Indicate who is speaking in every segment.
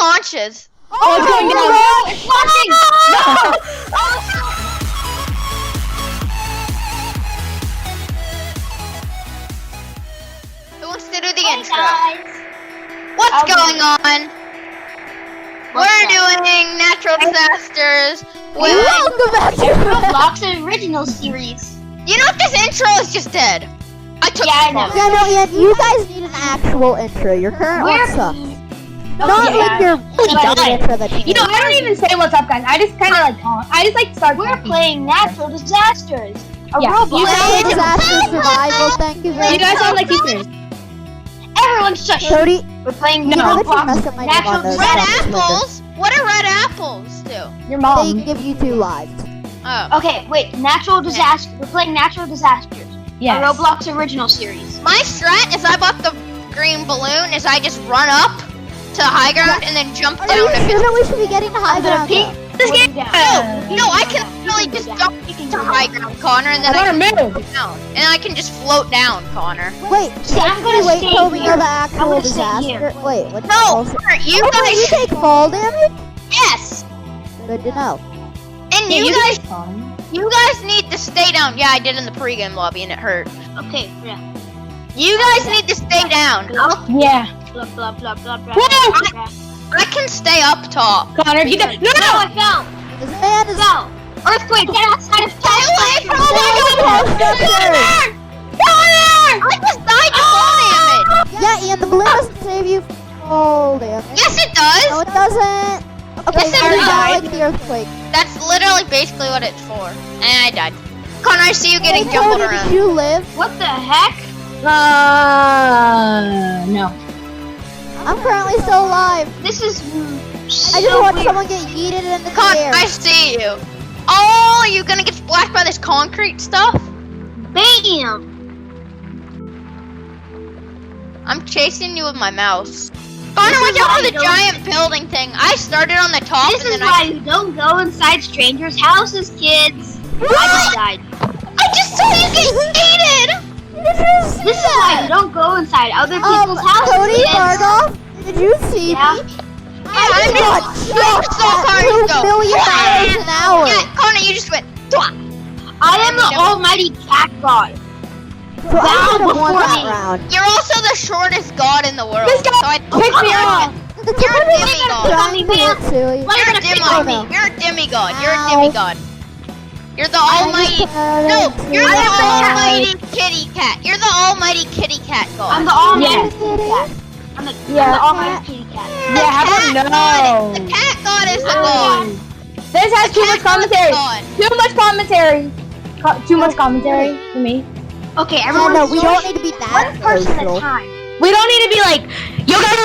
Speaker 1: launches?
Speaker 2: Oh, it's going down.
Speaker 3: It's launching.
Speaker 1: Who wants to do the intro?
Speaker 3: Guys.
Speaker 1: What's going on?
Speaker 3: What's
Speaker 1: We're
Speaker 3: up?
Speaker 1: doing natural disasters.
Speaker 2: Welcome back to
Speaker 3: Roblox original series.
Speaker 1: You know what? This intro is just dead. I took
Speaker 3: Yeah, I
Speaker 1: it
Speaker 3: know.
Speaker 1: off.
Speaker 2: Yeah, no, Ian, you guys need an actual intro. Your current one sucks. Not like your intro that
Speaker 4: You know, I don't even say what's up, guys. I just kind of like talk. I just like start.
Speaker 3: We're
Speaker 4: talking.
Speaker 3: playing natural disasters. A
Speaker 4: Yeah.
Speaker 3: Roblox.
Speaker 2: Natural disaster survival, thank you very
Speaker 4: You guys
Speaker 2: much.
Speaker 4: sound like teachers.
Speaker 3: Everyone shush.
Speaker 2: Cody,
Speaker 3: We're playing
Speaker 2: you know that you
Speaker 3: Roblox.
Speaker 2: messed up my name
Speaker 3: Natural
Speaker 2: on those.
Speaker 1: Red
Speaker 3: disasters.
Speaker 1: apples? What do red apples do?
Speaker 4: Your
Speaker 2: They
Speaker 4: mom.
Speaker 2: give you 2 lives.
Speaker 1: Oh.
Speaker 3: Okay, wait. Natural disaster. We're playing natural disasters.
Speaker 4: Yes.
Speaker 3: A Roblox original series.
Speaker 1: My strat is I bought the green balloon is I just run up to high ground and then jump
Speaker 2: Are
Speaker 1: down
Speaker 2: you
Speaker 1: a
Speaker 2: sure
Speaker 1: bit.
Speaker 2: that we should be getting to high
Speaker 3: I'm gonna
Speaker 2: ground?
Speaker 3: peek.
Speaker 2: though?
Speaker 1: This game,
Speaker 3: down.
Speaker 1: no, I can really just jump to high ground, Connor, and then I can
Speaker 4: move.
Speaker 1: float down. And I can just float down, Connor.
Speaker 2: Wait,
Speaker 3: See, I'm
Speaker 2: can
Speaker 3: gonna
Speaker 2: we wait
Speaker 3: stay
Speaker 2: till we
Speaker 3: here.
Speaker 2: know the
Speaker 3: I'm
Speaker 2: actual
Speaker 3: gonna stay
Speaker 2: disaster?
Speaker 3: here.
Speaker 2: Wait, what?
Speaker 1: No, Connor, you
Speaker 2: Oh, wait, you
Speaker 1: guys,
Speaker 2: take fall damage?
Speaker 1: yes,
Speaker 2: Good to know.
Speaker 1: and you guys need to stay down. Yeah, I did in the pregame lobby and it hurt.
Speaker 3: Okay, yeah.
Speaker 1: You guys need to stay down.
Speaker 4: Yeah.
Speaker 3: Blah blah blah blah blah.
Speaker 4: Whoa!
Speaker 3: blah.
Speaker 1: I can stay up top.
Speaker 4: Connor, get down. No,
Speaker 3: No,
Speaker 4: no.
Speaker 3: I fell.
Speaker 2: This man is
Speaker 3: Fell. Earthquake. Get outside of
Speaker 1: Stay away from
Speaker 2: Connor!
Speaker 1: I just died to fall damage.
Speaker 2: Yeah, Ian, the balloon doesn't save you from fall damage.
Speaker 1: Yes, it
Speaker 2: No,
Speaker 1: does.
Speaker 2: it doesn't. Okay,
Speaker 1: Yes, it
Speaker 2: I
Speaker 1: does.
Speaker 2: died like the earthquake.
Speaker 1: That's literally basically what it's for. And I died. Connor, I see you getting
Speaker 2: Hey,
Speaker 1: jumbled
Speaker 2: Cody,
Speaker 1: around.
Speaker 2: did you live?
Speaker 3: What the heck?
Speaker 4: No.
Speaker 2: I'm currently still alive.
Speaker 3: This is.
Speaker 2: I just watched someone get yeeted in the air.
Speaker 1: I see you. Oh, are you gonna get splashed by this concrete stuff?
Speaker 3: Bam!
Speaker 1: I'm chasing you with my mouse. Connor, watch out for the giant building thing. I started on the top
Speaker 3: This
Speaker 1: and
Speaker 3: is
Speaker 1: then
Speaker 3: why you don't go inside strangers' houses, kids. I just died.
Speaker 1: I just saw you get yeeted.
Speaker 3: This is why you don't go inside other people's houses,
Speaker 2: Cody,
Speaker 3: kids.
Speaker 2: Bardoff, did you see
Speaker 3: Yeah.
Speaker 2: me?
Speaker 1: I'm
Speaker 2: got
Speaker 1: just so hard
Speaker 2: $2
Speaker 1: to go.
Speaker 2: million an hour.
Speaker 1: Yeah, Connor, you just went. Twat.
Speaker 3: I am the almighty cat god.
Speaker 2: So I should have won
Speaker 3: before
Speaker 2: that
Speaker 3: me.
Speaker 2: round.
Speaker 1: You're also the shortest god in the world.
Speaker 4: This guy
Speaker 1: so I
Speaker 4: picked me off.
Speaker 1: You're a demigod.
Speaker 2: Trying to get to you.
Speaker 3: Why
Speaker 1: You're
Speaker 3: you
Speaker 1: a
Speaker 3: gonna pick on me?
Speaker 1: demigod. You're a demigod. You're a
Speaker 2: Ow.
Speaker 1: demigod. You're the almighty. No, you're
Speaker 3: I
Speaker 1: the
Speaker 3: am the cat.
Speaker 1: almighty kitty cat. You're the almighty kitty cat
Speaker 3: I'm
Speaker 1: god.
Speaker 3: the almighty
Speaker 4: Yes.
Speaker 3: kitty cat. I'm the
Speaker 4: Yeah.
Speaker 3: almighty kitty cat.
Speaker 4: Yeah, how about
Speaker 1: cat
Speaker 4: no?
Speaker 1: god. The cat god is the god.
Speaker 4: This has too much
Speaker 1: Cat god is the
Speaker 4: commentary.
Speaker 1: god.
Speaker 4: Too much commentary. Too much commentary for me.
Speaker 3: Okay,
Speaker 2: Yeah,
Speaker 3: everyone.
Speaker 2: no, we don't need to be that
Speaker 3: One person at a
Speaker 2: emotional.
Speaker 3: time.
Speaker 4: We don't need to be like, yo guys,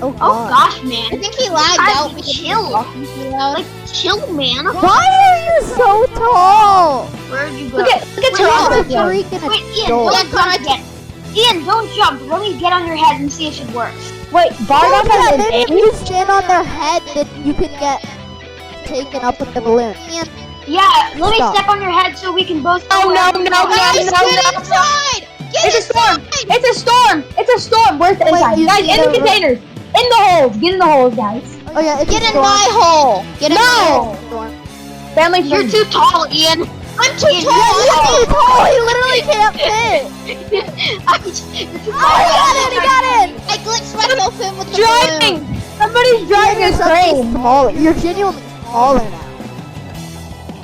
Speaker 2: Oh,
Speaker 3: Oh
Speaker 2: God.
Speaker 3: gosh,
Speaker 1: I
Speaker 3: man.
Speaker 1: think he lagged
Speaker 3: I'm
Speaker 1: out because he was
Speaker 3: chill.
Speaker 1: talking too loud.
Speaker 3: Like, chill, man.
Speaker 2: Why are you so tall?
Speaker 3: Where'd you go?
Speaker 4: Look at
Speaker 2: You're
Speaker 4: Toronto.
Speaker 2: a freaking
Speaker 3: Wait, Ian,
Speaker 2: adult.
Speaker 3: don't jump yet. Ian, don't jump. Let me get on your head and see if it works.
Speaker 4: Wait, Bardoff
Speaker 2: Yeah,
Speaker 4: has
Speaker 2: then
Speaker 4: an
Speaker 2: if you stand on their head, then you can get taken up with the balloon. Ian,
Speaker 3: Yeah, let me
Speaker 2: Stop.
Speaker 3: step on your head so we can both.
Speaker 4: Oh, no, no, no,
Speaker 1: Guys,
Speaker 4: no,
Speaker 1: get
Speaker 4: no.
Speaker 1: inside! Get
Speaker 4: It's a storm!
Speaker 1: inside!
Speaker 4: It's a storm! It's a storm! Where's the
Speaker 2: Wait,
Speaker 4: inside?
Speaker 2: you
Speaker 4: Guys,
Speaker 2: need
Speaker 4: in the
Speaker 2: to-
Speaker 4: containers! In the holes! Get in the holes, guys!
Speaker 2: oh yeah, it's
Speaker 1: Get
Speaker 2: a
Speaker 1: in
Speaker 2: storm.
Speaker 1: my hole! Get in
Speaker 4: No!
Speaker 1: my hole!
Speaker 2: Storm.
Speaker 4: Family
Speaker 3: You're
Speaker 4: friendly.
Speaker 3: too tall, Ian.
Speaker 1: I'm too
Speaker 3: Ian,
Speaker 1: tall!
Speaker 2: Yeah, he's tall. He literally can't fit.
Speaker 3: You're too
Speaker 2: Oh,
Speaker 3: tall.
Speaker 2: he got it! He got it!
Speaker 1: I glitched myself in with the
Speaker 4: Driving!
Speaker 1: balloon.
Speaker 4: Somebody's driving a
Speaker 2: You're something
Speaker 4: train!
Speaker 2: smaller. You're genuinely smaller now.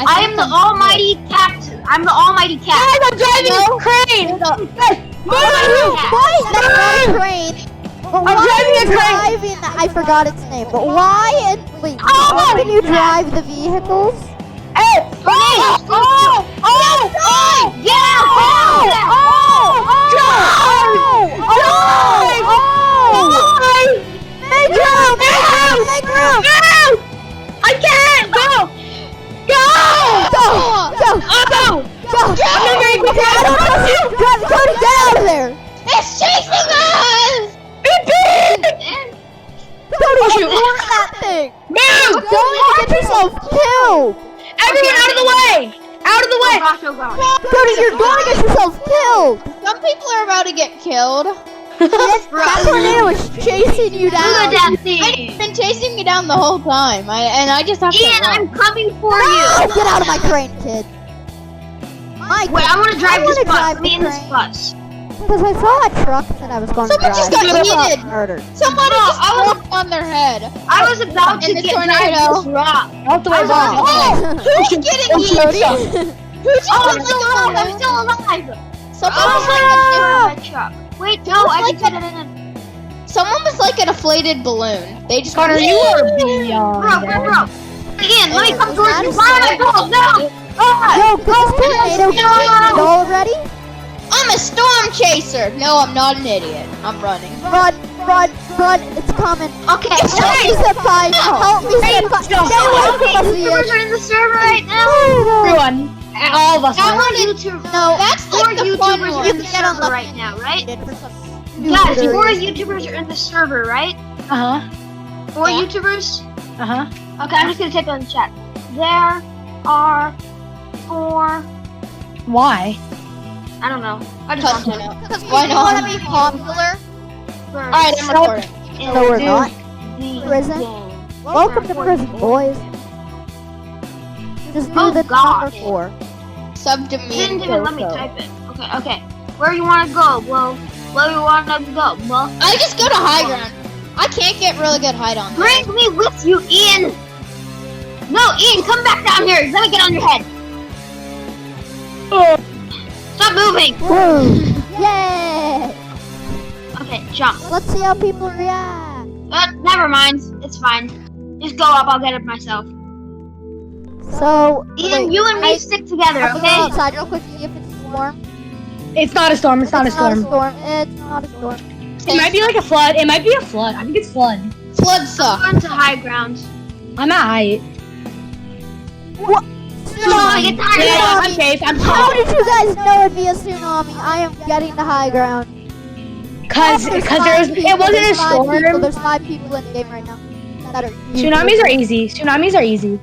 Speaker 3: I am the almighty cat. I'm the almighty cat.
Speaker 4: Guys, I'm driving a crane! Guys, move!
Speaker 2: Why? That's not a crane. But why
Speaker 4: driving
Speaker 2: are you
Speaker 4: a crane.
Speaker 2: driving that? I forgot its name. But why? And wait,
Speaker 4: Oh!
Speaker 2: how can you drive the vehicles?
Speaker 4: Hey! Oh! Oh! Oh! Oh!
Speaker 3: Yeah!
Speaker 4: Oh!
Speaker 2: Oh!
Speaker 4: Drive! Drive!
Speaker 2: Make room! Make room!
Speaker 4: No! I can't! Go! Go!
Speaker 2: Go! Go!
Speaker 4: Oh!
Speaker 2: Go!
Speaker 4: I'm not very quick.
Speaker 2: I don't trust you! Drive, Cody, get out of there!
Speaker 1: It's chasing us!
Speaker 4: It did!
Speaker 2: Cody,
Speaker 4: shoot.
Speaker 2: ignore that thing!
Speaker 4: Move!
Speaker 2: Don't get yourself killed!
Speaker 4: Everyone out of the way! Out of the way!
Speaker 3: Oh gosh, oh gosh.
Speaker 2: Cody, you're going to get yourself killed!
Speaker 1: Some people are about to get killed.
Speaker 2: That tornado was chasing you
Speaker 3: Look at
Speaker 2: down.
Speaker 3: that thing.
Speaker 1: It's been chasing me down the whole time. I just have to
Speaker 3: Ian,
Speaker 1: run.
Speaker 3: I'm coming for
Speaker 2: No,
Speaker 3: you.
Speaker 2: get out of my train, kid.
Speaker 3: Wait, I want to drive this
Speaker 2: wanna
Speaker 3: bus.
Speaker 2: drive
Speaker 3: Let me
Speaker 2: the
Speaker 3: in this
Speaker 2: train.
Speaker 3: bus.
Speaker 2: Because I saw a truck that I was going
Speaker 1: Someone
Speaker 2: to
Speaker 1: just
Speaker 2: drive.
Speaker 1: got
Speaker 2: I got
Speaker 1: yeeted.
Speaker 2: murdered.
Speaker 1: Somebody
Speaker 3: No,
Speaker 1: just
Speaker 3: I was-
Speaker 1: dropped on their head.
Speaker 3: I was about to
Speaker 1: In the
Speaker 3: get
Speaker 1: tornado.
Speaker 3: this rock.
Speaker 5: Out the way, Bob.
Speaker 1: Oh, who's getting yeeted? Who just
Speaker 3: Oh,
Speaker 1: got
Speaker 3: I'm still alive. I'm still alive.
Speaker 1: Someone
Speaker 3: Oh,
Speaker 1: was like a
Speaker 3: my truck. Wait, no, I
Speaker 1: like
Speaker 3: can fit it in.
Speaker 1: someone was like a deflated balloon. They just
Speaker 5: Connor,
Speaker 1: went,
Speaker 5: you are beyond.
Speaker 3: Bro. Ian, let me come
Speaker 2: Is
Speaker 3: towards
Speaker 2: that
Speaker 3: you.
Speaker 2: a
Speaker 3: Fire! No!
Speaker 2: Yo, go tornado
Speaker 3: No.
Speaker 2: already?
Speaker 1: I'm a storm chaser. No, I'm not an idiot. I'm running.
Speaker 2: Run, run, run. It's coming.
Speaker 3: Okay,
Speaker 2: Help me, Senpai. Help me, Senpai. Stay away from us,
Speaker 3: YouTubers
Speaker 2: Ian.
Speaker 3: are in the server right now.
Speaker 5: Everyone, all of us.
Speaker 1: I
Speaker 5: are.
Speaker 1: wanted to.
Speaker 2: No,
Speaker 1: That's
Speaker 3: Four
Speaker 1: like the fun
Speaker 3: YouTubers
Speaker 1: one.
Speaker 3: are in the server right now, right?
Speaker 2: for some
Speaker 3: Guys,
Speaker 2: stupid
Speaker 3: 4
Speaker 2: reason.
Speaker 3: YouTubers are in the server, right?
Speaker 5: Uh
Speaker 3: 4
Speaker 1: Yeah.
Speaker 3: YouTubers?
Speaker 5: huh.
Speaker 3: Okay, I'm just gonna type it in the chat. There are 4.
Speaker 5: Why?
Speaker 3: I don't know. I just want to.
Speaker 1: Because why not?
Speaker 2: want to be popular?
Speaker 1: Alright, I'm recording.
Speaker 2: No, we're not.
Speaker 3: The
Speaker 2: Prison?
Speaker 3: game.
Speaker 2: Welcome to prison, boys. Just do
Speaker 3: Oh,
Speaker 2: the
Speaker 3: God.
Speaker 2: number 4.
Speaker 1: Sub to
Speaker 3: It
Speaker 1: me
Speaker 3: didn't
Speaker 1: and
Speaker 3: even let me
Speaker 1: Coco.
Speaker 3: type it. Okay. Where you wanna go? Well, where you wanna go? Well,
Speaker 1: I just go to high ground. I can't get really good height on there.
Speaker 3: bring me with you, Ian. No, Ian, come back down here. Let me get on your head. Stop moving.
Speaker 2: Woo! Yay!
Speaker 3: Okay, jump.
Speaker 2: Let's see how people react.
Speaker 3: Never mind. It's fine. Just go up. I'll get it myself.
Speaker 2: So,
Speaker 3: Ian,
Speaker 2: wait,
Speaker 3: you and me stick together,
Speaker 2: I'm gonna go
Speaker 3: okay?
Speaker 2: outside real quick to see if it's a storm.
Speaker 5: It's not a storm. It's not a storm.
Speaker 2: It's not a storm.
Speaker 5: It might be like a flood. It might be a flood. I think it's flood.
Speaker 1: Flood
Speaker 3: I'm
Speaker 1: suck.
Speaker 3: going to high ground.
Speaker 5: I'm at height.
Speaker 2: What?
Speaker 3: Tsunami. Get high
Speaker 5: Yeah,
Speaker 3: ground.
Speaker 5: I'm safe. I'm
Speaker 2: How
Speaker 5: safe.
Speaker 2: did you guys know it'd be a tsunami? I am getting to high ground.
Speaker 5: Cause
Speaker 2: There's
Speaker 5: there was.
Speaker 2: 5 people,
Speaker 5: It wasn't a
Speaker 2: there's 5 people,
Speaker 5: storm.
Speaker 2: There's 5 people in the game right now. That are
Speaker 5: Tsunamis are easy. Tsunamis are easy.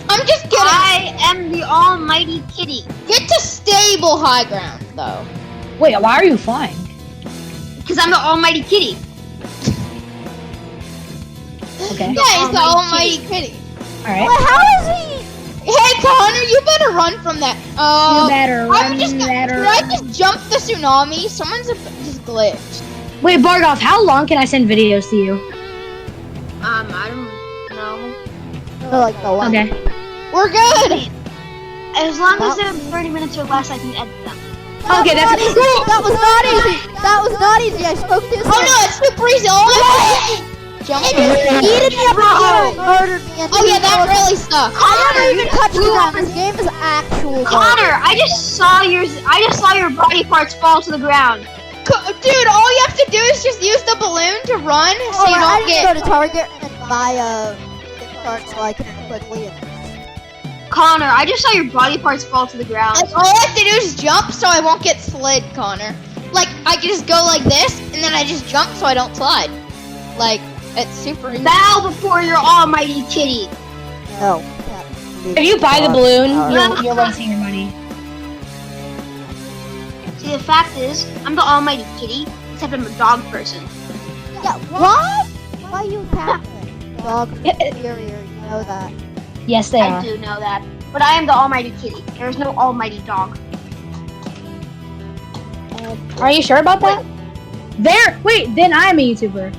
Speaker 1: I'm just getting.
Speaker 3: I am the almighty kitty.
Speaker 1: Get to stable high ground, though.
Speaker 5: Wait, why are you flying?
Speaker 3: Because I'm the almighty kitty.
Speaker 5: Okay.
Speaker 1: Yeah, he's the almighty kitty.
Speaker 5: All right.
Speaker 2: Well, how is he?
Speaker 1: Hey, Connor, you better run from that.
Speaker 5: You better
Speaker 1: I'm
Speaker 5: run
Speaker 1: just.
Speaker 5: better.
Speaker 1: Did I just jump the tsunami? Someone's just glitched.
Speaker 5: Wait, Bargoff, how long can I send videos to you?
Speaker 3: I don't know.
Speaker 2: No, like the one.
Speaker 5: Okay.
Speaker 1: We're good.
Speaker 3: As long as they're 30 minutes or less, I can edit them.
Speaker 5: Okay, that's
Speaker 2: not easy. That was not easy. That was not easy. I spoke too soon.
Speaker 1: Oh no, it's super easy. Oh, jump.
Speaker 2: It just yeeted me up the ground and murdered me. And
Speaker 1: Oh yeah, that really sucks.
Speaker 2: I never even touched the ground. This game is actual.
Speaker 3: Connor, I just saw your body parts fall to the ground.
Speaker 1: Dude, all you have to do is just use the balloon to run, so you
Speaker 2: I
Speaker 1: don't
Speaker 2: need to
Speaker 1: get.
Speaker 2: go to Target and buy a gift card so I can quickly.
Speaker 3: Connor, I just saw your body parts fall to the ground.
Speaker 1: Like, all I have to do is jump, so I won't get slid, Connor. Like I just go like this, and then I just jump, so I don't slide. Like it's super easy.
Speaker 3: Bow before your almighty kitty.
Speaker 2: No.
Speaker 5: If you buy the balloon,
Speaker 3: No.
Speaker 5: you're wasting your money.
Speaker 3: See, the fact is, I'm the almighty kitty, except I'm a dog person.
Speaker 2: Yeah. What? Why are you attacking? Dog superior. You know that.
Speaker 5: Yes, they
Speaker 3: I
Speaker 5: are.
Speaker 3: do know that. But I am the almighty kitty. There is no almighty dog.
Speaker 5: Are you sure about that? Wait, then I'm a YouTuber.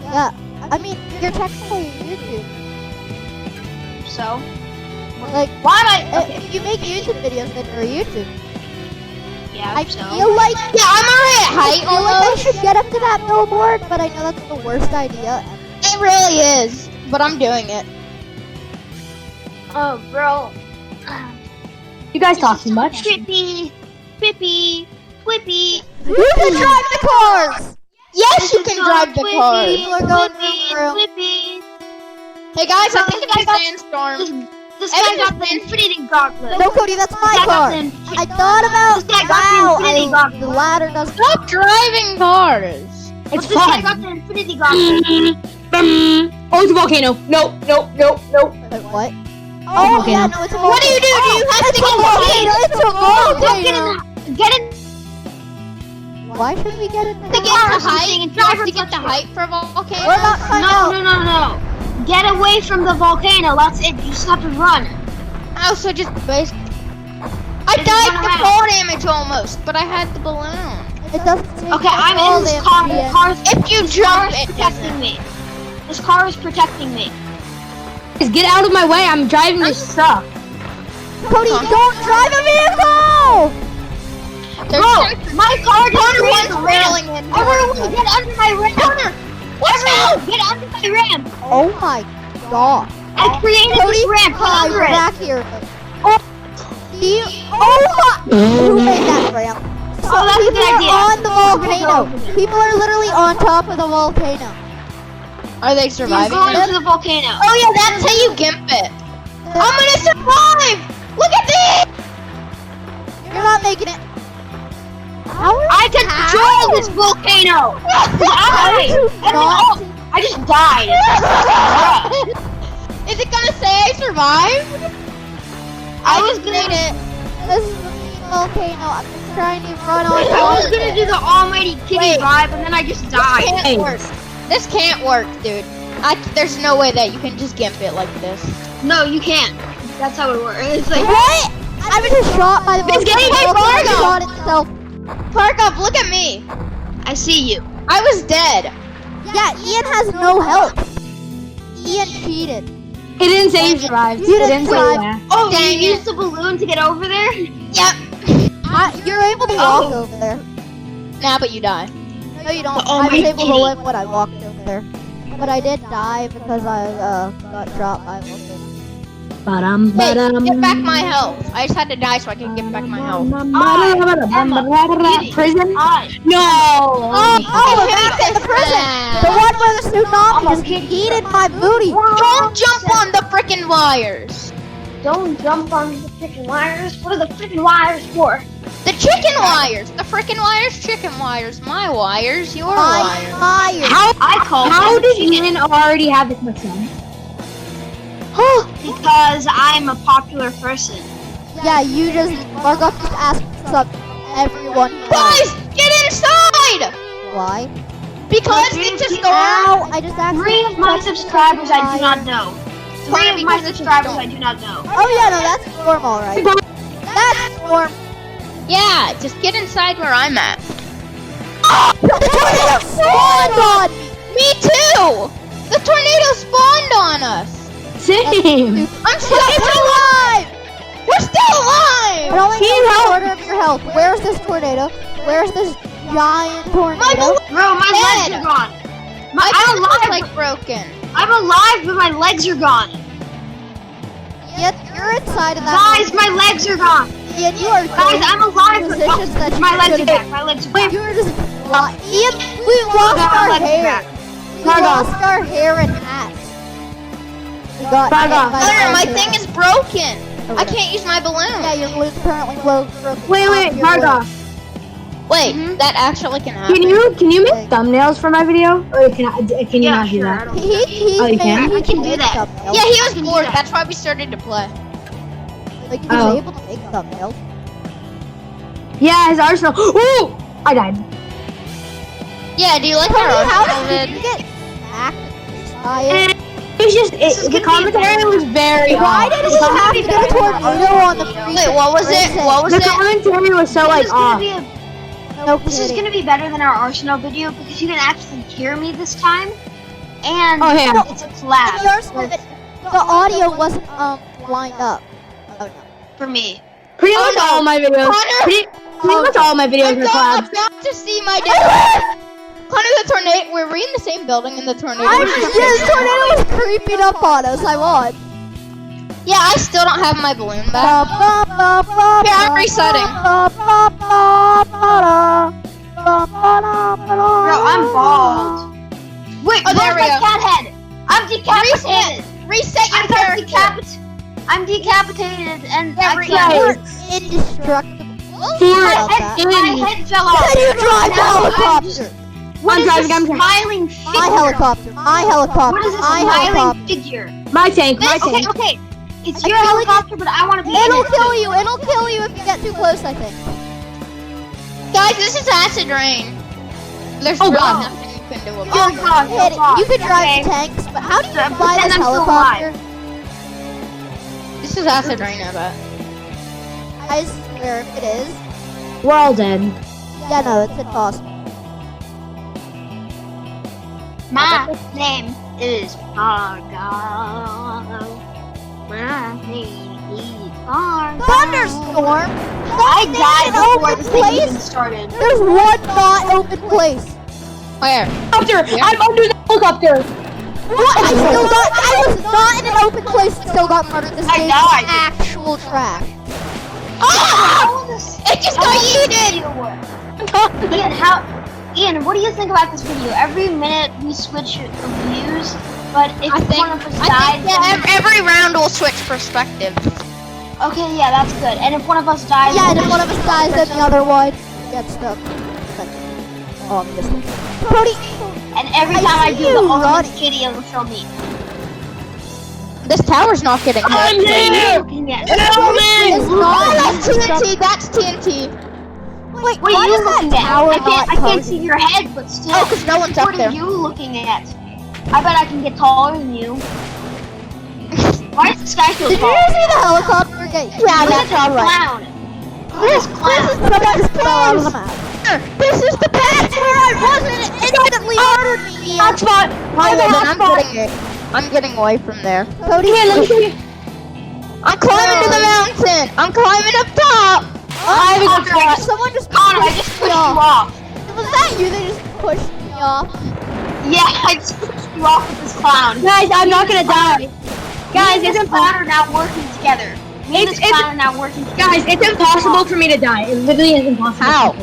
Speaker 2: Yeah. I mean, you're technically YouTube.
Speaker 3: So,
Speaker 2: Like,
Speaker 3: why am I? Okay,
Speaker 2: if you make YouTube videos, then you're a YouTube.
Speaker 3: yeah,
Speaker 2: I
Speaker 3: so.
Speaker 2: feel like
Speaker 1: Yeah, I'm already at
Speaker 2: I
Speaker 1: height
Speaker 2: feel like I
Speaker 1: almost.
Speaker 2: should get up to that billboard, but I know that's the worst idea ever.
Speaker 1: It really is, but I'm doing it.
Speaker 3: Oh, bro.
Speaker 5: You guys talk too much.
Speaker 3: Trippy, Trippy, Whippy.
Speaker 2: You can drive the cars!
Speaker 1: Yes, you can drive the car.
Speaker 2: People are going room.
Speaker 3: Whippy.
Speaker 1: Hey guys, I
Speaker 3: No,
Speaker 1: think
Speaker 3: this
Speaker 1: it's
Speaker 3: guy
Speaker 1: a
Speaker 3: got-
Speaker 1: sandstorm.
Speaker 3: This guy got the Infinity Gauntlet.
Speaker 2: No, Cody, that's my
Speaker 3: This guy got
Speaker 2: car.
Speaker 3: the
Speaker 2: I thought about,
Speaker 3: This guy got the Infinity
Speaker 2: wow, the
Speaker 3: Gauntlet.
Speaker 2: ladder doesn't.
Speaker 1: Stop driving cars.
Speaker 5: It's
Speaker 3: This guy
Speaker 5: fun.
Speaker 3: got the Infinity Gauntlet.
Speaker 5: Oh, it's a volcano. No.
Speaker 2: Wait, what? Oh, yeah, no, it's a volcano.
Speaker 1: What do? Do you have
Speaker 2: It's
Speaker 1: to
Speaker 2: a
Speaker 1: get
Speaker 2: volcano! It's a
Speaker 3: Go get
Speaker 2: volcano!
Speaker 3: in. Get in.
Speaker 2: Why should we get in
Speaker 1: To
Speaker 2: there?
Speaker 1: get the height, you have to get the height for volcanoes.
Speaker 2: We're about to find out.
Speaker 3: No. Get away from the volcano. That's it. You just have to run.
Speaker 1: Oh, so just base. I
Speaker 3: Just
Speaker 1: died
Speaker 3: run
Speaker 1: to
Speaker 3: around.
Speaker 1: fall damage almost, but I had the balloon.
Speaker 2: It doesn't take
Speaker 3: Okay, I'm
Speaker 2: all
Speaker 3: in this
Speaker 2: damage
Speaker 3: car.
Speaker 2: to be
Speaker 3: The
Speaker 2: in.
Speaker 3: car's
Speaker 1: If you
Speaker 3: this car
Speaker 1: jump,
Speaker 3: is
Speaker 1: it
Speaker 3: protecting me. This car is protecting me.
Speaker 5: Just get out of my way. I'm driving this truck.
Speaker 2: Cody, don't drive a vehicle!
Speaker 3: Bro, my car just created a ramp.
Speaker 1: railing in.
Speaker 3: Everyone get under my ramp. Everyone get under my ramp.
Speaker 2: Oh my god.
Speaker 3: I created
Speaker 2: Cody,
Speaker 3: this ramp. Get
Speaker 2: hi,
Speaker 3: under
Speaker 2: you're
Speaker 3: it.
Speaker 2: back here. Oh my! Who made that ramp?
Speaker 3: Oh, that's a
Speaker 2: People
Speaker 3: good
Speaker 2: are
Speaker 3: idea.
Speaker 2: on the volcano. People are literally on top of the volcano.
Speaker 1: Are they
Speaker 3: You're
Speaker 1: surviving?
Speaker 3: going
Speaker 1: it?
Speaker 3: to the volcano.
Speaker 1: Oh yeah, that's how you gimp it. I'm gonna survive! Look at this!
Speaker 2: You're not making it. How are
Speaker 3: I can control this volcano. I just died.
Speaker 1: Is it gonna say I survived?
Speaker 3: I was
Speaker 1: made
Speaker 3: gonna.
Speaker 1: it.
Speaker 2: This is a mean volcano. I'm just trying to run on
Speaker 3: I
Speaker 2: top
Speaker 3: was
Speaker 2: of
Speaker 3: gonna
Speaker 2: it.
Speaker 3: do the almighty kitty
Speaker 1: Wait.
Speaker 3: drive, and then I just
Speaker 1: This
Speaker 3: died.
Speaker 1: can't work. This can't work, dude. There's no way that you can just gimp it like this.
Speaker 3: No, you can't. That's how it works. It's like.
Speaker 2: What? I was just shot by the
Speaker 1: It's
Speaker 2: volcano.
Speaker 1: getting
Speaker 2: The volcano
Speaker 1: Fargo.
Speaker 2: shot itself.
Speaker 1: Park up, look at me.
Speaker 3: I see you.
Speaker 1: I was dead.
Speaker 2: Yeah, Ian has no health. Ian cheated.
Speaker 5: It didn't say you survived.
Speaker 2: You
Speaker 5: It
Speaker 2: didn't
Speaker 5: didn't say
Speaker 2: survive.
Speaker 5: that.
Speaker 3: Oh,
Speaker 1: Dang
Speaker 3: you
Speaker 1: it.
Speaker 3: used the balloon to get over there?
Speaker 1: Yep.
Speaker 2: You're able to walk
Speaker 3: Oh.
Speaker 2: over there.
Speaker 1: Nah, but you die.
Speaker 2: No, you don't.
Speaker 3: Oh
Speaker 2: I was
Speaker 3: my
Speaker 2: able to
Speaker 3: kitty.
Speaker 2: live when I walked over there. But I did die because I got shot by a volcano.
Speaker 1: Hey, get back my health. I just had to die so I can get back my health.
Speaker 5: Prison?
Speaker 3: I.
Speaker 5: No.
Speaker 2: Oh, back in the prison! The one where the tsunami just eaten my booty!
Speaker 1: Don't jump on the frickin' wires.
Speaker 3: Don't jump on the freaking wires. What are the freaking wires for?
Speaker 1: The chicken wires. The frickin' wires, chicken wires. My wires, your
Speaker 2: My
Speaker 1: wires.
Speaker 2: fire!
Speaker 5: How did Ian already have this much time?
Speaker 3: Because I'm a popular person.
Speaker 2: Yeah, you just Margot just asked what's up everyone.
Speaker 1: Guys, get inside!
Speaker 2: Why?
Speaker 1: Because it's a storm.
Speaker 2: Ow! I just asked.
Speaker 3: 3 of my subscribers I do not know. 3 of my subscribers I do not know.
Speaker 2: Oh yeah, no, that's Storm, alright. That's Storm.
Speaker 1: Yeah, just get inside where I'm at.
Speaker 2: The tornado spawned on me.
Speaker 1: Me too! The tornado spawned on us.
Speaker 5: Same.
Speaker 1: I'm still alive! We're still
Speaker 2: It
Speaker 1: alive!
Speaker 2: only takes a quarter of your health. Where's this tornado? Where's this giant
Speaker 1: My
Speaker 2: tornado?
Speaker 1: balloon
Speaker 3: Bro, my
Speaker 1: dead.
Speaker 3: legs are gone.
Speaker 1: My
Speaker 3: I'm
Speaker 1: balloon was
Speaker 3: alive.
Speaker 1: like broken.
Speaker 3: I'm alive, but my legs are gone.
Speaker 2: Yet you're inside of that.
Speaker 3: Guys, my legs are gone.
Speaker 2: Ian, you are
Speaker 3: Guys, I'm alive, but
Speaker 2: positions that you
Speaker 3: my legs are
Speaker 2: shouldn't
Speaker 3: back.
Speaker 2: be.
Speaker 3: My legs are back.
Speaker 2: You were just Ian, we lost
Speaker 3: My
Speaker 2: our
Speaker 3: legs are
Speaker 2: hair.
Speaker 3: back.
Speaker 2: We lost our hair and hats. We got hit by the
Speaker 1: Connor, my
Speaker 2: tornado.
Speaker 1: thing is broken. I can't use my balloon.
Speaker 2: Yeah, your balloon's currently broken.
Speaker 5: Wait, Margot.
Speaker 1: Wait, that actually can happen.
Speaker 5: Can you make thumbnails for my video? Or can you
Speaker 3: Yeah,
Speaker 5: not do
Speaker 3: sure. I
Speaker 5: that?
Speaker 3: don't
Speaker 2: He's
Speaker 5: Oh, you
Speaker 2: made,
Speaker 5: can?
Speaker 2: he
Speaker 3: I can do
Speaker 2: make
Speaker 3: that.
Speaker 2: thumbnails.
Speaker 1: Yeah, he was
Speaker 3: can do
Speaker 1: bored.
Speaker 3: that.
Speaker 1: That's why we started to play.
Speaker 2: Like, he's
Speaker 5: Oh.
Speaker 2: able to make thumbnails.
Speaker 5: Yeah, his arsenal. Ooh! I died.
Speaker 1: Yeah, do you like
Speaker 2: Cody,
Speaker 1: our
Speaker 2: how
Speaker 1: arsenal,
Speaker 2: did you
Speaker 1: Vid?
Speaker 2: get hacked by it?
Speaker 5: It's just,
Speaker 3: This is
Speaker 5: the
Speaker 3: gonna be
Speaker 5: commentary was very
Speaker 2: Why
Speaker 5: off.
Speaker 2: did we have to get a tornado on the freaking
Speaker 1: Wait, what was it?
Speaker 2: prison?
Speaker 1: What was
Speaker 5: The
Speaker 1: it?
Speaker 5: commentary was so,
Speaker 3: This
Speaker 5: like,
Speaker 3: is gonna
Speaker 5: off.
Speaker 3: be
Speaker 2: No
Speaker 3: This is
Speaker 2: kidding.
Speaker 3: gonna be better than our Arsenal video because you can actually hear me this time, and
Speaker 5: Oh, yeah.
Speaker 3: it's a collab
Speaker 2: Yours was- the audio wasn't lined up. Oh no.
Speaker 3: for me.
Speaker 5: Pretty
Speaker 1: Oh,
Speaker 5: much
Speaker 1: no.
Speaker 5: all my videos.
Speaker 1: Connor!
Speaker 5: Pretty much all my videos
Speaker 1: I'm
Speaker 5: are collabs.
Speaker 1: about to see my dad. Connor, the tornado. We're in the same building, and the tornado.
Speaker 2: The tornado was creeping up on us. I won.
Speaker 1: Yeah, I still don't have my balloon back.
Speaker 2: Here,
Speaker 1: I'm resetting.
Speaker 3: Bro, I'm bald. Wait,
Speaker 1: Oh, there
Speaker 3: where's
Speaker 1: we
Speaker 3: my
Speaker 1: go.
Speaker 3: cat head? I'm decapitated.
Speaker 1: Reset your
Speaker 3: I got
Speaker 1: character.
Speaker 3: I'm decapitated, and I
Speaker 2: You're
Speaker 3: can't.
Speaker 2: indestructible.
Speaker 3: My head fell off.
Speaker 2: How do you drive a
Speaker 3: Now I'm
Speaker 2: helicopter?
Speaker 3: just- What
Speaker 5: I'm
Speaker 3: is
Speaker 5: driving,
Speaker 3: this
Speaker 5: I'm driving.
Speaker 3: smiling figure?
Speaker 2: My helicopter. My helicopter.
Speaker 3: What is this
Speaker 2: My
Speaker 3: smiling
Speaker 2: helicopter.
Speaker 3: figure?
Speaker 5: My tank, my
Speaker 3: Okay,
Speaker 5: tank.
Speaker 3: okay. It's
Speaker 2: I
Speaker 3: your
Speaker 2: feel like
Speaker 3: helicopter, but I want to be in
Speaker 2: It'll
Speaker 3: it.
Speaker 2: kill you. It'll kill you if you get too close, I think.
Speaker 1: Guys, this is acid rain. There's
Speaker 5: Oh,
Speaker 1: really
Speaker 5: God.
Speaker 1: nothing you can do
Speaker 3: Oh,
Speaker 1: about it.
Speaker 3: God,
Speaker 2: Hit it.
Speaker 3: God.
Speaker 2: You could drive
Speaker 3: Okay.
Speaker 2: the tanks, but how do you fly
Speaker 3: Pretend
Speaker 2: this
Speaker 3: I'm still
Speaker 2: helicopter?
Speaker 1: This is acid rain, I bet.
Speaker 2: I swear if it is.
Speaker 5: We're all dead.
Speaker 2: Yeah, no, it's impossible.
Speaker 3: My name is Fargo. My name is Fargo.
Speaker 2: Thunderstorm?
Speaker 3: I died before
Speaker 2: open
Speaker 3: this thing
Speaker 2: place?
Speaker 3: even started.
Speaker 2: There's one not open place.
Speaker 1: Where?
Speaker 5: Helicopter! I'm under the helicopter!
Speaker 2: What? I was not in an open place and still got murdered. This
Speaker 3: I
Speaker 2: game
Speaker 3: died.
Speaker 2: is actual trash.
Speaker 1: Oh! It just got yeeted!
Speaker 3: Ian, what do you think about this video? Every minute we switch views, but if one of us died,
Speaker 1: Every round will switch perspectives.
Speaker 3: okay, yeah, that's good. And if one of us dies,
Speaker 2: Yeah, and if one of us dies, then the other one gets stuck. Oh, I'm just... Cody!
Speaker 3: and every
Speaker 2: I
Speaker 3: time I
Speaker 2: see
Speaker 3: do
Speaker 2: you
Speaker 3: the ultimate
Speaker 2: running.
Speaker 3: kitty, it will show me.
Speaker 1: This tower's not getting hit.
Speaker 5: I'm here!
Speaker 3: Looking at
Speaker 2: It's not.
Speaker 1: That's TNT, that's TNT.
Speaker 2: Wait,
Speaker 3: what
Speaker 2: why
Speaker 3: are you
Speaker 2: is that
Speaker 3: looking at?
Speaker 2: tower
Speaker 3: I can't
Speaker 2: not
Speaker 3: see your head, but still.
Speaker 1: Oh, because no one's up
Speaker 3: What
Speaker 1: there.
Speaker 3: are you looking at? I bet I can get taller than you. Why is this guy so
Speaker 2: Did you
Speaker 3: tall?
Speaker 2: see the helicopter get... Yeah,
Speaker 3: Look at
Speaker 2: that's
Speaker 3: this
Speaker 2: all right.
Speaker 3: clown. Look at this clown.
Speaker 2: This is the best out of the map. This is the best where I wasn't instantly murdered me.
Speaker 5: Hotspot!
Speaker 1: I'm getting away from there.
Speaker 2: Cody,
Speaker 5: Here, let me show you.
Speaker 1: I'm climbing to the mountain. I'm climbing up top.
Speaker 2: someone just
Speaker 3: Connor, I just pushed you off.
Speaker 2: Was that you that just pushed me off?
Speaker 3: Yeah, I just pushed you off with this clown.
Speaker 5: Guys, I'm not gonna die. Guys,
Speaker 3: Me and
Speaker 5: it's
Speaker 3: this clown are now working together. Me and this clown are now working together.
Speaker 5: Guys, it's impossible for me to die. It literally is impossible.
Speaker 1: How?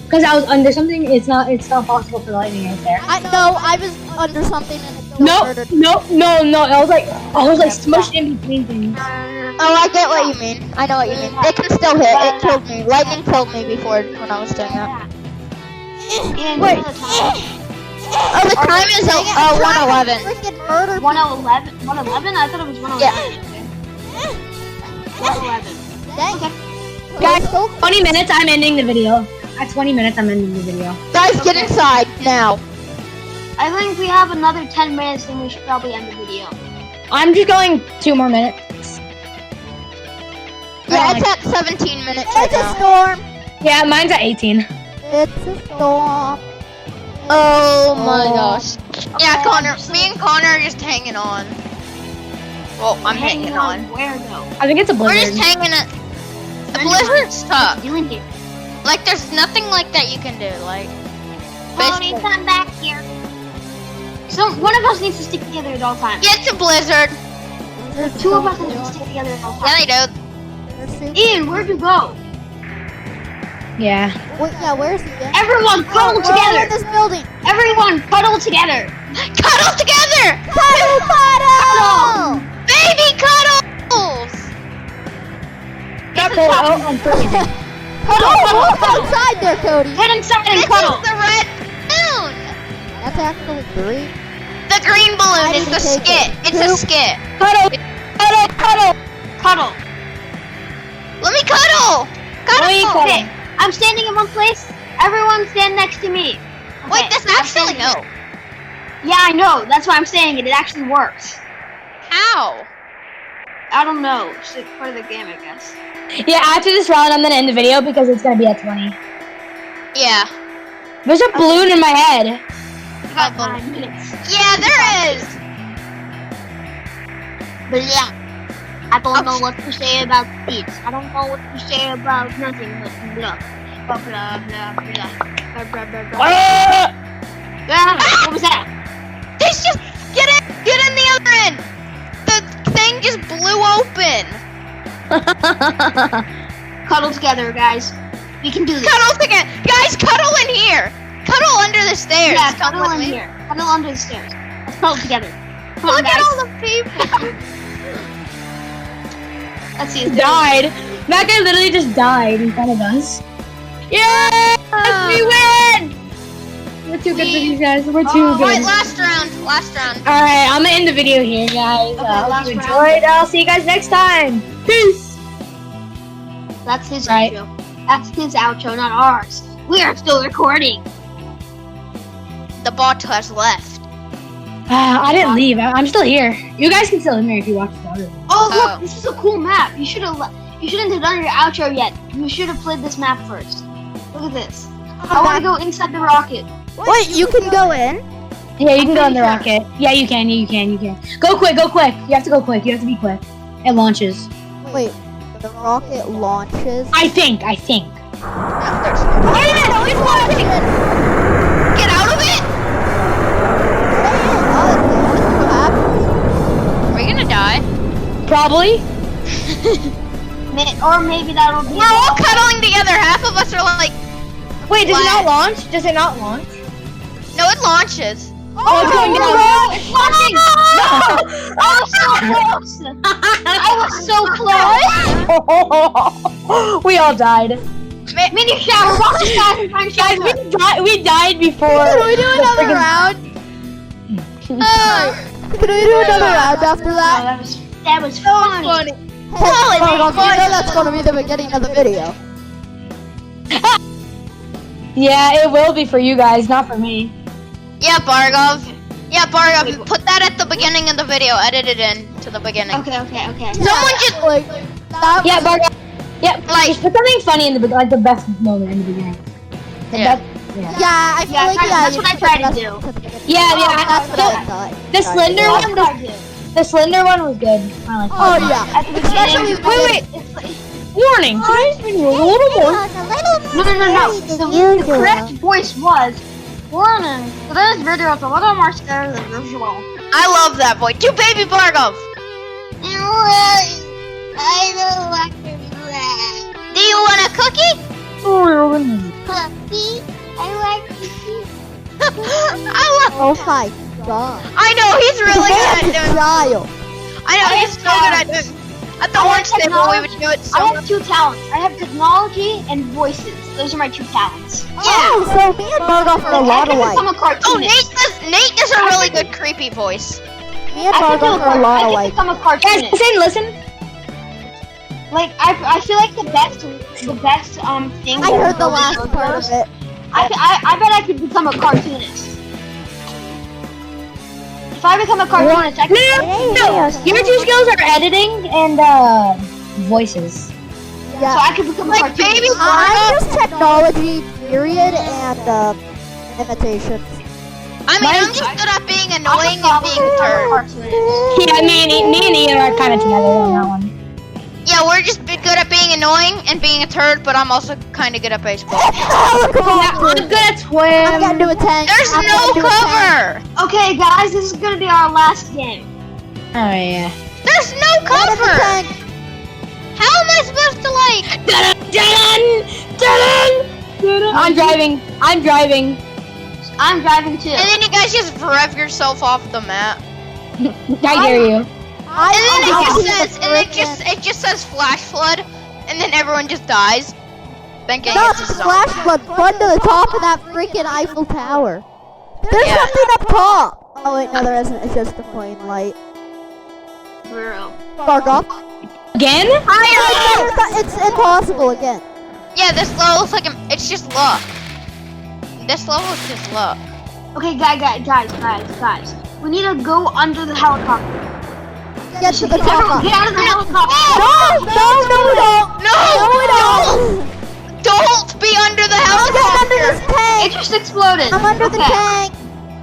Speaker 5: Because I was under something. It's not possible for lightning right there.
Speaker 2: I was under something and it still
Speaker 5: No,
Speaker 2: murdered.
Speaker 5: no. I was like smushed in between things.
Speaker 1: Oh, I get what you mean. I know what you mean. It can still hit. It killed me. Lightning killed me before when I was doing that.
Speaker 3: Ian,
Speaker 5: Wait.
Speaker 3: you know the time?
Speaker 1: Oh, the time is 1:11.
Speaker 2: Freaking murdered.
Speaker 3: 111? 111? I thought it was 111.
Speaker 1: Yeah.
Speaker 3: 111.
Speaker 2: Dang.
Speaker 5: Guys, 20 minutes. I'm ending the video. At 20 minutes, I'm ending the video.
Speaker 1: Guys, get inside now.
Speaker 3: I think we have another 10 minutes, then we should probably end the video.
Speaker 5: I'm just going 2 more minutes.
Speaker 1: Yeah, it's at 17 minutes right
Speaker 2: It's a
Speaker 1: now.
Speaker 2: storm.
Speaker 5: Yeah, mine's at 18.
Speaker 2: It's a storm.
Speaker 1: Oh my gosh. Yeah, Connor. Me and Connor are just hanging on. Well, I'm hanging on.
Speaker 3: Where though?
Speaker 5: I think it's a
Speaker 1: We're
Speaker 5: blizzard.
Speaker 1: just hanging it. The blizzard's tough.
Speaker 3: Doing here.
Speaker 1: Like, there's nothing like that you can do. Like,
Speaker 3: Cody,
Speaker 1: basically.
Speaker 3: come back here. So one of us needs to stick together at all times.
Speaker 1: Yeah, it's a blizzard.
Speaker 3: Two of us need to stick together at all
Speaker 1: Yeah,
Speaker 3: times.
Speaker 1: they do.
Speaker 3: Ian, where'd you go?
Speaker 5: Yeah.
Speaker 2: Wait, yeah, where's he at?
Speaker 3: Everyone cuddle
Speaker 2: We're all in
Speaker 3: together.
Speaker 2: this building.
Speaker 3: Everyone cuddle together.
Speaker 1: Cuddle together!
Speaker 2: Cuddle!
Speaker 1: Baby cuddles!
Speaker 5: I'm freezing.
Speaker 2: Walk outside there, Cody.
Speaker 3: Head inside and
Speaker 1: This
Speaker 3: cuddle.
Speaker 1: is the red balloon!
Speaker 2: That's actually green.
Speaker 1: The green balloon
Speaker 2: I
Speaker 1: is the
Speaker 2: didn't take
Speaker 1: skit.
Speaker 2: it.
Speaker 1: It's a skit.
Speaker 3: Cuddle.
Speaker 1: Let me cuddle! Cuddle!
Speaker 3: Okay, I'm standing in one place. Everyone stand next to me.
Speaker 1: Wait,
Speaker 3: Okay,
Speaker 1: this
Speaker 3: I'm
Speaker 1: actually,
Speaker 3: standing
Speaker 1: no.
Speaker 3: here. Yeah, I know. That's why I'm saying it. It actually works.
Speaker 1: How?
Speaker 3: I don't know. It's like part of the game, I guess.
Speaker 5: Yeah, after this round, I'm gonna end the video because it's gonna be at 20.
Speaker 1: Yeah.
Speaker 5: There's a balloon in my head.
Speaker 3: I got 9 minutes.
Speaker 1: Yeah, there is.
Speaker 3: But yeah, I don't know what to say about this. I don't know what to say about nothing but blah. Blah, blah, blah, blah. Blah, blah, blah, blah. Ah, what was that?
Speaker 1: This just, get in the other end. The thing just blew open.
Speaker 3: Cuddle together, guys. We can do this.
Speaker 1: Cuddle together. Guys, cuddle in here. Cuddle under the stairs.
Speaker 3: Yeah,
Speaker 1: Come
Speaker 3: cuddle
Speaker 1: with
Speaker 3: in
Speaker 1: me.
Speaker 3: here. Cuddle under the stairs. Let's cuddle together. Come on,
Speaker 1: Look
Speaker 3: guys.
Speaker 1: at all the people.
Speaker 3: Let's see.
Speaker 5: Died. That guy literally just died in front of us. Yes, we win! We're too good for these guys. We're too
Speaker 1: Alright,
Speaker 5: good.
Speaker 1: last round.
Speaker 5: Alright, I'm gonna end the video here, guys.
Speaker 3: last
Speaker 5: Hope you
Speaker 3: round.
Speaker 5: enjoyed. I'll see you guys next time. Peace!
Speaker 3: That's his
Speaker 5: Right.
Speaker 3: outro. That's his outro, not ours. We are still recording.
Speaker 1: The bot has left.
Speaker 5: I didn't leave. I'm still here. You guys can still in there if you watch the other.
Speaker 3: Oh,
Speaker 1: Oh.
Speaker 3: look, this is a cool map. You shouldn't have done your outro yet. You should have played this map first. Look at this. I want to go inside the rocket.
Speaker 2: Wait, you can go in?
Speaker 5: Yeah, you can go in the
Speaker 3: pretty sure.
Speaker 5: rocket. Yeah, you can. You can. Go quick. You have to go quick. You have to be quick. It launches.
Speaker 2: Wait, the rocket launches?
Speaker 5: I think.
Speaker 1: No, there's no.
Speaker 5: Wait a minute! It's launching!
Speaker 1: Get out of it! Are we gonna die?
Speaker 5: Probably.
Speaker 3: Or maybe that'll be.
Speaker 1: We're all cuddling together. Half of us are like,
Speaker 5: Wait, does it not
Speaker 1: What?
Speaker 5: launch? Does it not launch?
Speaker 1: no, it launches.
Speaker 5: Oh, it's going down.
Speaker 3: It's launching! No! I was so close! I was so close!
Speaker 5: We all died.
Speaker 3: Mini shower, walk to side and find
Speaker 5: Guys,
Speaker 3: shelter.
Speaker 5: we died before.
Speaker 2: Can we do
Speaker 5: the
Speaker 2: another
Speaker 5: friggin-
Speaker 2: round?
Speaker 1: Oh,
Speaker 2: Can we do another round after
Speaker 3: Oh,
Speaker 2: that?
Speaker 3: that was funny.
Speaker 2: Hey, Bargov, you know that's gonna be the beginning of the video.
Speaker 5: Yeah, it will be for you guys, not for me.
Speaker 1: yeah, Bargov. Yeah, Bargov. Put that at the beginning of the video. Edit it in to the beginning.
Speaker 3: Okay.
Speaker 1: Someone just
Speaker 2: Like, that
Speaker 5: Yeah, Barga. Yeah,
Speaker 1: Like-
Speaker 5: just put something funny in the like the best moment in the beginning. The
Speaker 1: Yeah.
Speaker 5: best- yeah.
Speaker 2: Yeah, I feel
Speaker 3: Yeah,
Speaker 2: like
Speaker 3: that's
Speaker 2: you
Speaker 3: what I
Speaker 2: should
Speaker 3: tried to
Speaker 2: put
Speaker 3: do.
Speaker 2: the best-
Speaker 5: Yeah,
Speaker 2: That's what I
Speaker 5: the,
Speaker 2: thought.
Speaker 5: the slender
Speaker 3: That's
Speaker 5: one,
Speaker 3: what I did.
Speaker 5: the slender one was good. I like
Speaker 2: Oh
Speaker 5: that.
Speaker 2: yeah.
Speaker 3: At the
Speaker 2: Especially
Speaker 3: beginning,
Speaker 5: Wait,
Speaker 3: it's like,
Speaker 5: warning. Today's video is a little more.
Speaker 3: no. The correct voice was warning. Today's video is a little more scary than usual.
Speaker 1: I love that boy. Do baby Bargov.
Speaker 3: I don't like to do that.
Speaker 1: Do you want a cookie?
Speaker 3: Puppy, I like to eat.
Speaker 2: Oh my god.
Speaker 1: I know he's really good at
Speaker 2: That's a
Speaker 1: doing.
Speaker 2: child.
Speaker 1: I know he's so good at doing. At the
Speaker 3: I
Speaker 1: lunch
Speaker 3: like
Speaker 1: table, we
Speaker 3: technology.
Speaker 1: would do it so
Speaker 3: I
Speaker 1: much.
Speaker 3: have two talents. I have technology and voices. Those are my two talents.
Speaker 2: Oh, so me and Bargov are a lot
Speaker 3: I can become
Speaker 2: alike.
Speaker 3: a cartoonist.
Speaker 1: Oh, Nate does a really good creepy voice.
Speaker 2: Me and
Speaker 3: I can,
Speaker 2: Bargov are a lot
Speaker 3: I can
Speaker 2: alike.
Speaker 3: become a
Speaker 5: Guys,
Speaker 3: cartoonist.
Speaker 5: listen.
Speaker 3: Like I feel like the best thing.
Speaker 2: I heard the last part of it.
Speaker 3: I bet I could become a cartoonist. If I become a cartoonist, I can.
Speaker 5: No. Your two skills are editing and voices.
Speaker 3: So
Speaker 2: Yeah.
Speaker 3: I could become a
Speaker 1: Like
Speaker 3: cartoonist.
Speaker 1: baby
Speaker 2: I'm
Speaker 1: Bargov.
Speaker 2: just technology, period, and imitations.
Speaker 1: I mean, I'm
Speaker 5: Mine's-
Speaker 1: just good at being annoying and being a turd.
Speaker 3: cartoonist.
Speaker 5: Yeah, me and Ian are kind of together on that one.
Speaker 1: Yeah, we're just good at being annoying and being a turd, but I'm also kind of good at baseball.
Speaker 5: I'm good at swim.
Speaker 2: I'm getting to a tank.
Speaker 1: There's
Speaker 2: I'm
Speaker 1: no
Speaker 2: getting to a tank.
Speaker 1: cover.
Speaker 3: Okay, guys, this is gonna be our last game.
Speaker 5: Oh yeah.
Speaker 1: There's no
Speaker 2: Get in the
Speaker 1: cover.
Speaker 2: tank.
Speaker 1: How am I supposed to like?
Speaker 5: I'm driving.
Speaker 3: I'm driving too.
Speaker 1: And then you guys just rev yourself off the map.
Speaker 5: I dare you.
Speaker 1: And then
Speaker 2: I'm
Speaker 1: it just says flash flood, and then everyone just dies. Thinking
Speaker 2: Not
Speaker 1: it's just
Speaker 2: flash flood, run to the top of that freaking Eiffel Tower. There's
Speaker 1: Yeah.
Speaker 2: something up top. Oh wait, no there isn't. It's just a plain light.
Speaker 3: Bro.
Speaker 2: Bargov.
Speaker 5: Again?
Speaker 2: It's impossible again.
Speaker 1: Yeah, this level looks like it's just luck. This level is just luck.
Speaker 3: Okay, guys. We need to go under the helicopter.
Speaker 2: Get to the
Speaker 3: Everyone,
Speaker 2: top.
Speaker 3: get out of the helicopter.
Speaker 2: No, we don't.
Speaker 1: No!
Speaker 2: we don't.
Speaker 1: Don't be under the
Speaker 2: I'm under
Speaker 1: helicopter!
Speaker 2: this
Speaker 3: It
Speaker 2: tank.
Speaker 3: just exploded.
Speaker 2: I'm under the
Speaker 3: Okay.
Speaker 2: tank.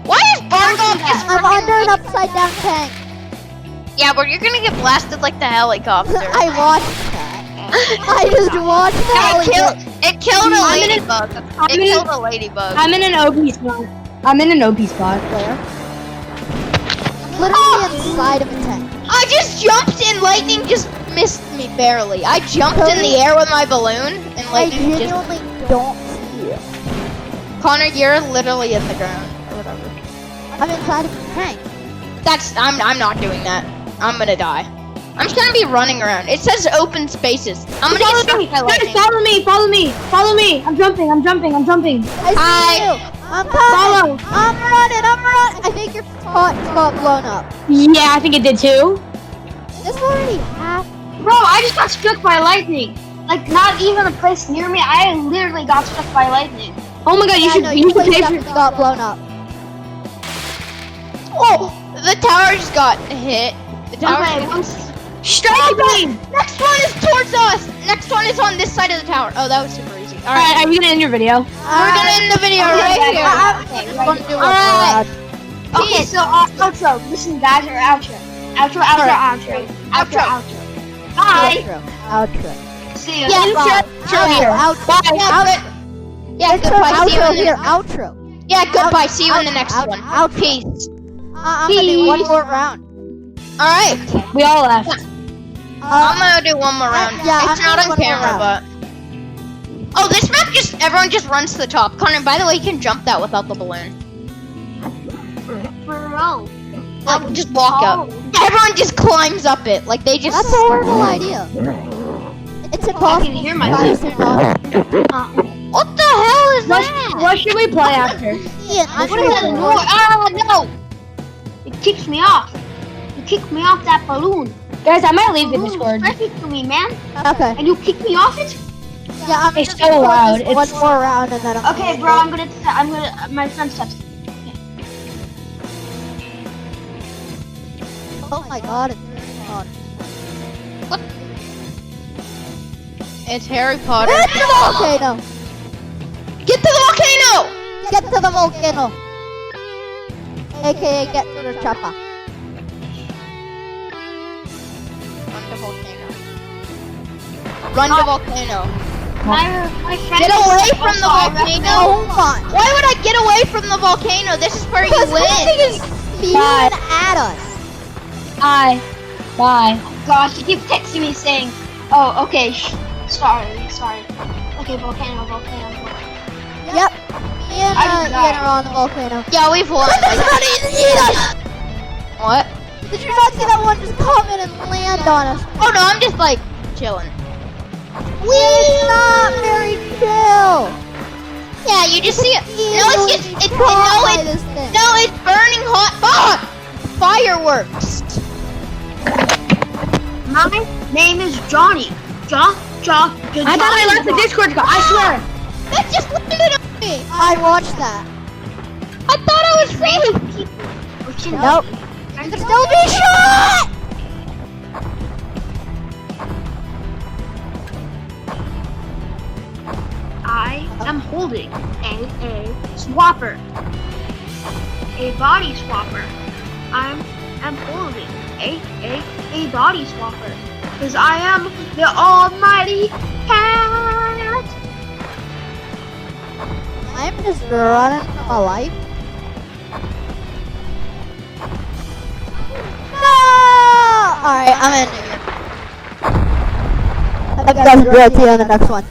Speaker 1: Why is Bargov just
Speaker 2: I'm under an upside down tank.
Speaker 1: Yeah, but you're gonna get blasted like the helicopter.
Speaker 2: I watched that. I just watched
Speaker 1: It killed a
Speaker 5: I'm in a-
Speaker 1: ladybug.
Speaker 5: I'm
Speaker 1: It
Speaker 5: in a-
Speaker 1: killed a ladybug.
Speaker 5: I'm in an OP spot. I'm in an OP spot.
Speaker 2: Where? Literally inside of a tank.
Speaker 1: I just jumped and lightning just missed me barely. I jumped in the air with my balloon and
Speaker 2: I
Speaker 1: lightning just...
Speaker 2: genuinely don't see you.
Speaker 1: Connor, you're literally in the ground or whatever.
Speaker 2: I'm inside of a tank.
Speaker 1: I'm not doing that. I'm gonna die. I'm just gonna be running around. It says open spaces. I'm gonna get
Speaker 5: Follow
Speaker 1: struck
Speaker 5: me.
Speaker 1: by
Speaker 5: Guys,
Speaker 1: lightning.
Speaker 5: follow me. I'm jumping.
Speaker 2: I see you. I'm coming. I'm running. I think your spot got blown up.
Speaker 5: Yeah, I think it did too.
Speaker 2: This already happened.
Speaker 3: Bro, I just got struck by lightning. Like, not even a place near me. I literally got struck by lightning.
Speaker 5: Oh my god, you should
Speaker 2: you
Speaker 5: pay for.
Speaker 2: got blown up.
Speaker 1: Oh, the tower just got hit. The tower.
Speaker 3: Okay, once
Speaker 5: Strike me!
Speaker 1: Next one is towards us. Next one is on this side of the tower. Oh, that was super easy. All
Speaker 5: Alright,
Speaker 1: right,
Speaker 5: are you gonna end your video?
Speaker 1: we're gonna end the video right here. Alright.
Speaker 3: Okay, so outro. Listen, guys, or outro. Outro. Bye.
Speaker 2: Outro.
Speaker 3: See you.
Speaker 1: Yeah,
Speaker 2: Bye.
Speaker 1: Yeah, goodbye. See you in the
Speaker 2: Outro.
Speaker 1: Yeah, goodbye. See you in the next one. Peace.
Speaker 2: I'm gonna do one more round.
Speaker 1: All right.
Speaker 5: We all left.
Speaker 1: I'm gonna do one more round.
Speaker 2: yeah,
Speaker 1: It's
Speaker 2: I'm
Speaker 1: not
Speaker 2: gonna
Speaker 1: on
Speaker 2: do one more
Speaker 1: camera, but. Oh, this map everyone just runs to the top. Connor, by the way, you can jump that without the balloon.
Speaker 3: Bro.
Speaker 1: Like, just walk up. Everyone just climbs up it. Like, they just.
Speaker 2: That's a horrible idea. It's
Speaker 3: I
Speaker 2: impossible.
Speaker 3: can hear myself.
Speaker 1: What the hell is that?
Speaker 5: What should we play after?
Speaker 2: Ian, I'm
Speaker 3: What is that
Speaker 2: gonna
Speaker 3: noise? Ah, no! It kicks me off. You kicked me off that balloon.
Speaker 5: Guys, I might leave the Discord.
Speaker 3: Perfect to me, man.
Speaker 2: Okay.
Speaker 3: And you kicked me off it?
Speaker 2: Yeah, I'm
Speaker 5: It's
Speaker 2: just
Speaker 5: so
Speaker 2: gonna
Speaker 5: loud.
Speaker 2: play this
Speaker 5: It's-
Speaker 2: one more round and then I'm
Speaker 3: Okay, bro, my friend steps.
Speaker 2: Oh my god, it's very hard.
Speaker 1: It's Harry Potter.
Speaker 2: Get to the volcano!
Speaker 1: Get to the volcano!
Speaker 2: Get to the volcano! AKA get to the chopper.
Speaker 1: Run to volcano. Run to volcano.
Speaker 3: My friend
Speaker 1: Get away from the
Speaker 2: Oh
Speaker 1: volcano.
Speaker 2: my!
Speaker 1: Why would I get away from the volcano? This is where you
Speaker 2: Because
Speaker 1: win.
Speaker 2: something is spewing at us.
Speaker 5: Bye. Bye.
Speaker 3: Gosh, you keep texting me saying, oh, okay, sorry. Okay, volcano.
Speaker 2: Yep. Ian,
Speaker 3: I
Speaker 2: Ian are on the volcano.
Speaker 1: Yeah, we've won. What?
Speaker 2: Did you not see that one just come in and land on us?
Speaker 1: Oh no, I'm just like chilling.
Speaker 2: It's not very chill.
Speaker 1: Yeah, you just see it. No, it's just
Speaker 2: this thing.
Speaker 1: no, it's burning hot. Ah! Fireworks.
Speaker 3: My name is Johnny.
Speaker 5: I thought I left the Discord. I swear.
Speaker 1: That just landed on me.
Speaker 2: I watched that.
Speaker 1: I thought I was safe.
Speaker 2: Nope. You can still be shot!
Speaker 3: I am holding a swapper. A body swapper. I am holding a body swapper. Because I am the almighty cat.
Speaker 2: I'm just running for my life. No! Alright, I'm in. I guess I'll see you on the next one.